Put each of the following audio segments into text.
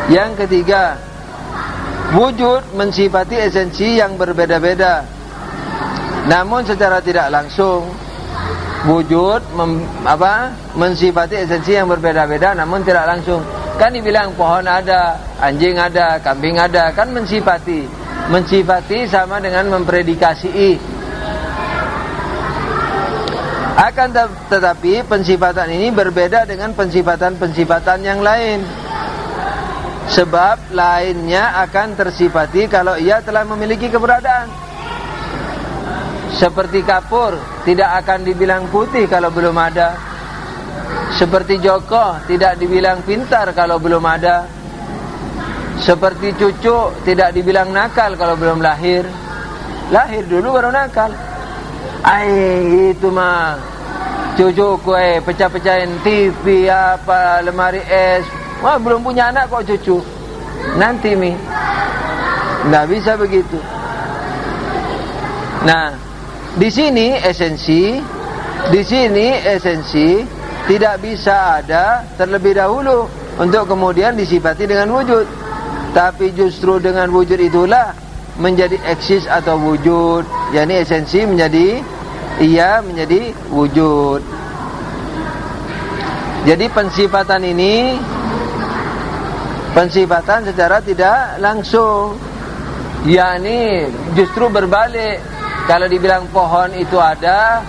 Yang ketiga, wujud mensifati esensi yang berbeda-beda, namun secara tidak langsung. Wujud mensifati esensi yang berbeda-beda, namun tidak langsung. Kan dibilang pohon ada, anjing ada, kambing ada, kan mensifati. Mensifati sama dengan mempredikasi. Akan tetapi pensifatan ini berbeda dengan pensifatan-pensifatan yang lain. Sebab lainnya akan tersifati kalau ia telah memiliki keberadaan. Seperti kapur, tidak akan dibilang putih kalau belum ada. Seperti Joko, tidak dibilang pintar kalau belum ada. Seperti cucu, tidak dibilang nakal kalau belum lahir. Lahir dulu baru nakal. Itu mah cucuku pecah-pecahin TV apa, lemari es. Wah, belum punya anak kok cucu. Nanti mi. Nggak bisa begitu. Nah, di sini esensi tidak bisa ada terlebih dahulu untuk kemudian disifati dengan wujud. Tapi justru dengan wujud itulah menjadi eksis atau wujud. Yani esensi menjadi wujud. Jadi pensifatan ini pensifatan secara tidak langsung, yakni justru berbalik. Kalau dibilang pohon itu ada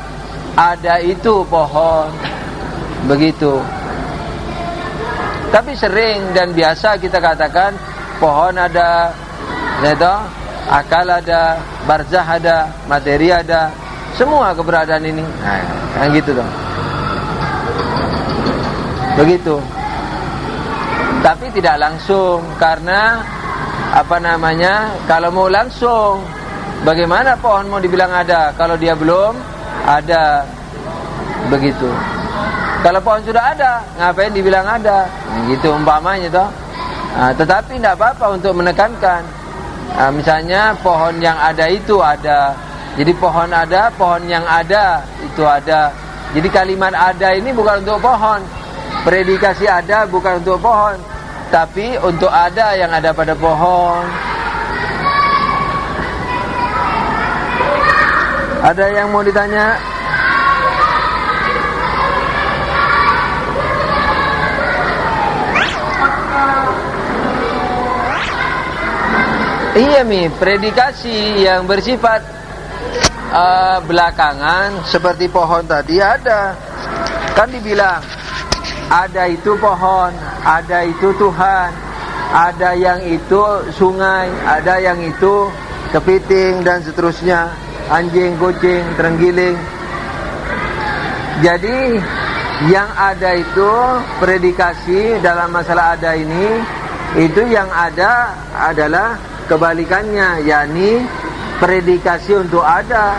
itu pohon, begitu. Tapi sering dan biasa kita katakan pohon ada, akal ada, barzah ada, materi ada, semua keberadaan ini. Nah, kan gitu dong. Begitu. Tapi tidak langsung, karena kalau mau langsung, bagaimana pohon mau dibilang ada kalau dia belum ada? Begitu. Kalau pohon sudah ada, ngapain dibilang ada? Gitu umpamanya toh. Nah, tetapi tidak apa-apa untuk menekankan. Nah, misalnya pohon yang ada itu ada. Jadi pohon ada, pohon yang ada itu ada. Jadi kalimat ada ini bukan untuk pohon. Predikasi ada bukan untuk pohon, tapi untuk ada yang ada pada pohon. Ada yang mau ditanya? Iya mi, predikasi yang bersifat belakangan seperti pohon tadi ada. Kan dibilang ada itu pohon, ada itu Tuhan, ada yang itu sungai, ada yang itu kepiting dan seterusnya, anjing, kucing, terenggiling. Jadi yang ada itu predikasi dalam masalah ada ini, itu yang ada adalah kebalikannya, yakni predikasi untuk ada,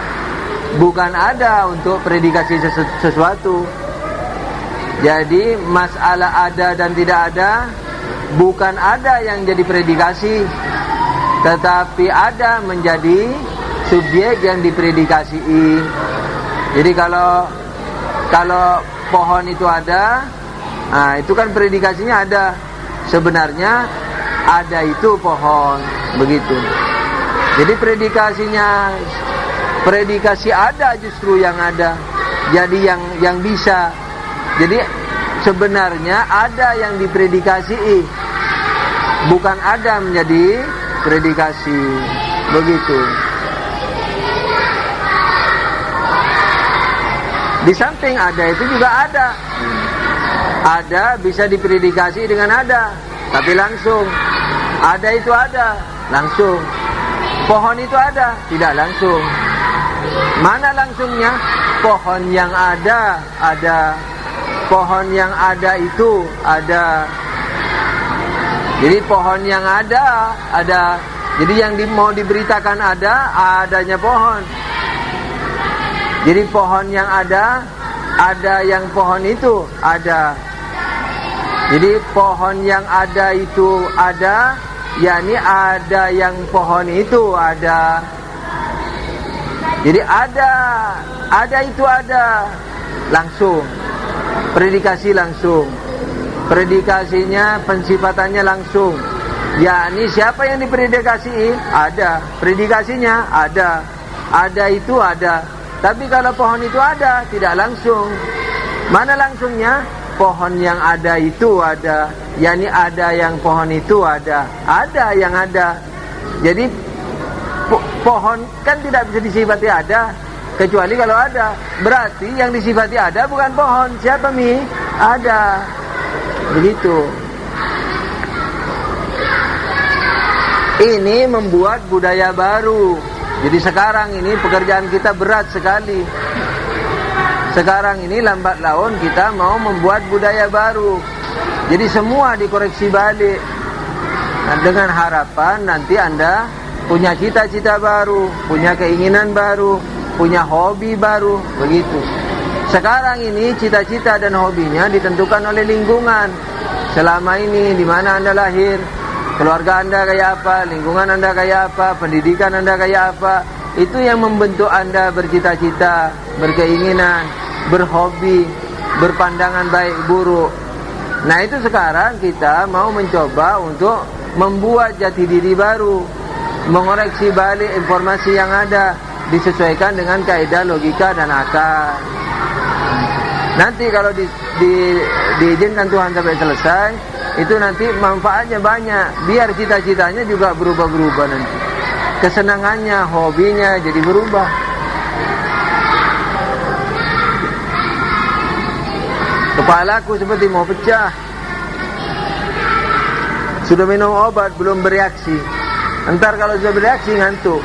bukan ada untuk predikasi sesuatu. Jadi masalah ada dan tidak ada, bukan ada yang jadi predikasi, tetapi ada menjadi subjek yang dipredikasi. Jadi kalau pohon itu ada, nah itu kan predikasinya ada. Sebenarnya ada itu pohon, begitu. Jadi predikasi ada justru yang ada. Jadi yang bisa. Jadi sebenarnya ada yang dipredikasi, bukan ada menjadi predikasi, begitu. Di samping ada itu juga ada. Ada bisa dipredikasi dengan ada, tapi langsung. Ada itu ada, langsung. Pohon itu ada, tidak langsung. Mana langsungnya? Pohon yang ada. Pohon yang ada itu ada. Jadi pohon yang ada. Jadi yang mau diberitakan adanya pohon. Jadi pohon yang ada yang pohon itu ada. Jadi pohon yang ada itu ada, yakni ada yang pohon itu ada. Jadi ada itu ada, langsung. Predikasi langsung. Predikasinya, pensifatannya langsung. yakni siapa yang dipredikasi? Ada, predikasinya ada. Ada itu ada. Tapi kalau pohon itu ada, tidak langsung. Mana langsungnya? Pohon yang ada itu ada, yakni ada yang pohon itu ada. Ada yang ada. Jadi pohon kan tidak bisa disifati ada, kecuali kalau ada. Berarti yang disifati ada bukan pohon. Siapa Mi? Ada. Begitu. Ini membuat budaya baru. Jadi sekarang ini pekerjaan kita berat sekali. Sekarang ini lambat laun kita mau membuat budaya baru. Jadi semua dikoreksi balik. Nah, dengan harapan nanti Anda punya cita-cita baru, punya keinginan baru, punya hobi baru, begitu. Sekarang ini cita-cita dan hobinya ditentukan oleh lingkungan. Selama ini di mana Anda lahir, keluarga Anda kayak apa, lingkungan Anda kayak apa, pendidikan Anda kayak apa, itu yang membentuk Anda bercita-cita, berkeinginan, berhobi, berpandangan baik buruk. Nah itu sekarang kita mau mencoba untuk membuat jati diri baru, mengoreksi balik informasi yang ada, disesuaikan dengan kaidah logika dan akal. Nanti kalau diizinkan Tuhan sampai selesai, itu nanti manfaatnya banyak. Biar cita-citanya juga berubah-berubah nanti. Kesenangannya, hobinya jadi berubah. Kepalaku seperti mau pecah. Sudah minum obat belum bereaksi. Entar kalau sudah bereaksi ngantuk.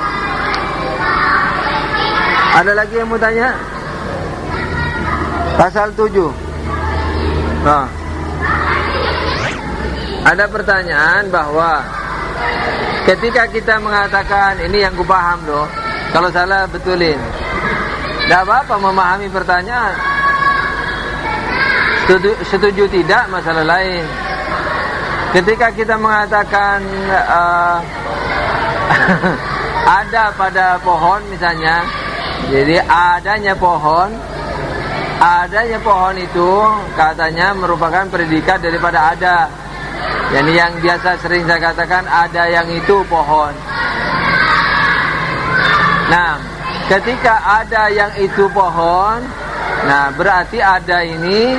Ada lagi yang mau tanya? Pasal 7. Nah. Ada pertanyaan bahwa ketika kita mengatakan, ini yang ku paham loh, kalau salah betulin. Tidak apa-apa memahami pertanyaan. Setuju tidak masalah lain. Ketika kita mengatakan ada pada pohon misalnya, jadi adanya pohon itu katanya merupakan predikat daripada ada. Yani yang biasa sering saya katakan ada yang itu pohon. Nah, ketika ada yang itu pohon, nah berarti ada ini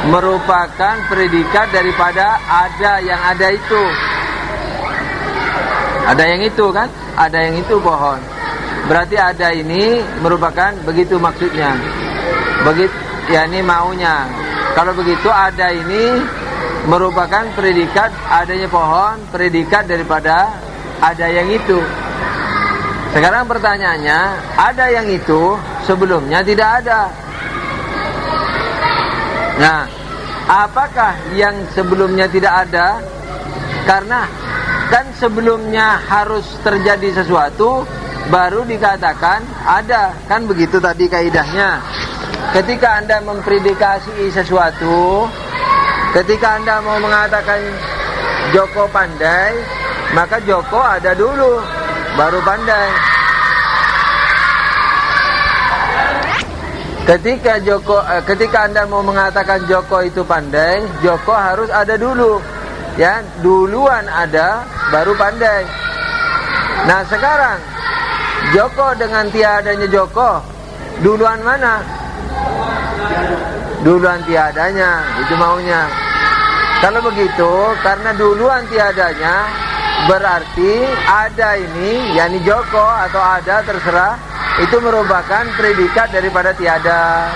merupakan predikat daripada ada yang ada itu. Ada yang itu kan? Ada yang itu pohon. Berarti ada ini merupakan begitu maksudnya. Begitu, ya ini maunya. Kalau begitu ada ini merupakan predikat adanya pohon, predikat daripada ada yang itu. Sekarang pertanyaannya, ada yang itu sebelumnya tidak ada. Nah, apakah yang sebelumnya tidak ada? Karena kan sebelumnya harus terjadi sesuatu baru dikatakan ada. Kan begitu tadi kaidahnya. Ketika Anda mempredikasi sesuatu, ketika Anda mau mengatakan Joko pandai, maka Joko ada dulu, baru pandai. Ketika Anda mau mengatakan Joko itu pandai, Joko harus ada dulu. Ya, duluan ada, baru pandai. Nah, sekarang Joko dengan tiadanya Joko, duluan mana? Duluan tiadanya, itu maunya. Kalau begitu, karena duluan tiadanya, berarti ada ini, yakni Joko atau ada terserah, itu merupakan predikat daripada tiada.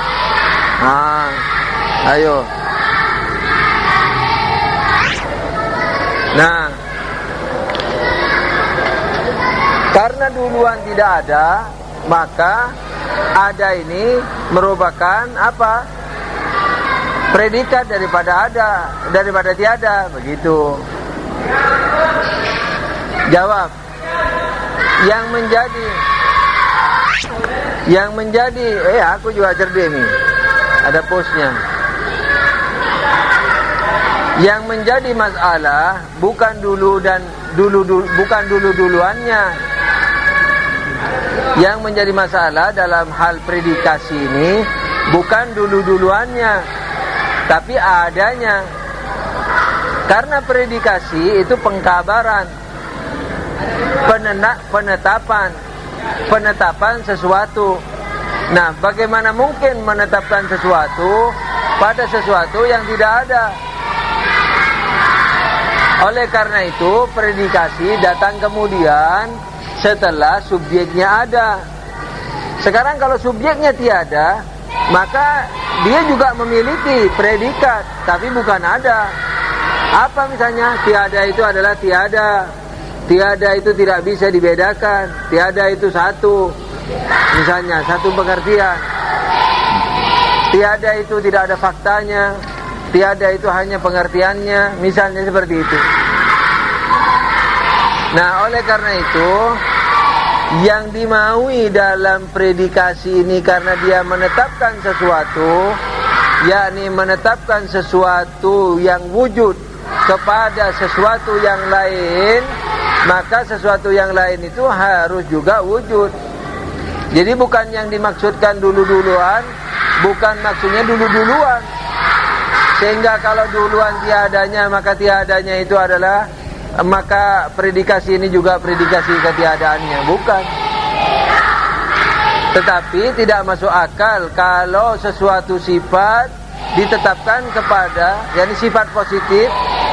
Nah, ayo. Nah, karena duluan tidak ada, maka ada ini merupakan apa? Predikat daripada ada, daripada tiada, begitu. Jawab. Yang menjadi, aku juga cerdik nih. Ada postnya. Yang menjadi masalah bukan bukan duluannya. Yang menjadi masalah dalam hal predikasi ini bukan duluannya, tapi adanya. Karena predikasi itu pengkabaran, penetapan sesuatu. Nah, bagaimana mungkin menetapkan sesuatu pada sesuatu yang tidak ada? Oleh karena itu, predikasi datang kemudian setelah subjeknya ada. Sekarang kalau subjeknya tiada, maka dia juga memiliki predikat, tapi bukan ada. Apa misalnya? Tiada itu adalah tiada. Tiada itu tidak bisa dibedakan. Tiada itu satu. Misalnya, satu pengertian. Tiada itu tidak ada faktanya. Tiada itu hanya pengertiannya. Misalnya seperti itu. Nah, oleh karena itu, yang dimaui dalam predikasi ini karena dia menetapkan sesuatu, yakni menetapkan sesuatu yang wujud kepada sesuatu yang lain, maka sesuatu yang lain itu harus juga wujud. Jadi bukan yang dimaksudkan dulu-duluan, bukan maksudnya dulu-duluan. Sehingga kalau duluan tiadanya, maka tiadanya itu adalah, maka predikasi ini juga predikasi ketiadaannya. Bukan. Tetapi tidak masuk akal kalau sesuatu sifat ditetapkan kepada, yakni sifat positif,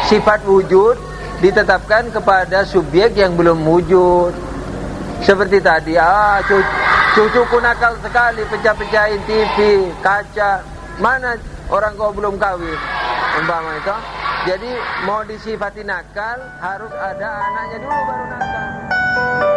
sifat wujud ditetapkan kepada subjek yang belum wujud. Seperti tadi, cucuku nakal sekali, pecah-pecahin TV, kaca. Mana orang kau belum kawin? Umpama itu. Jadi mau disifati nakal, harus ada anaknya dulu baru nakal.